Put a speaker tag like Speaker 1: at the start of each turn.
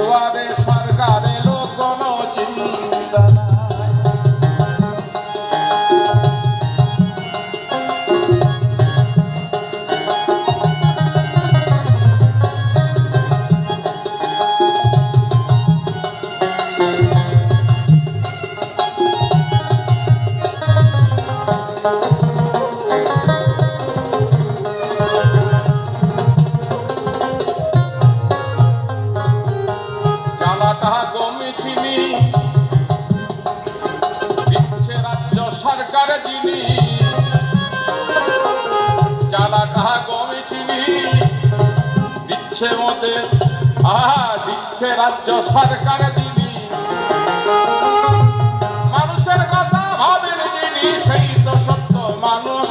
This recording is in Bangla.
Speaker 1: দুয়ারে সরকার এলো কোনো চিন্তা নাই। সরকার যিনি জ্বালা টাহা গমে চিনি দিচ্ছে ওদের দিচ্ছে রাজ্য সরকার যিনি মানুষের কথা ভাবেন যিনি সেই তো সত্য মানুষ।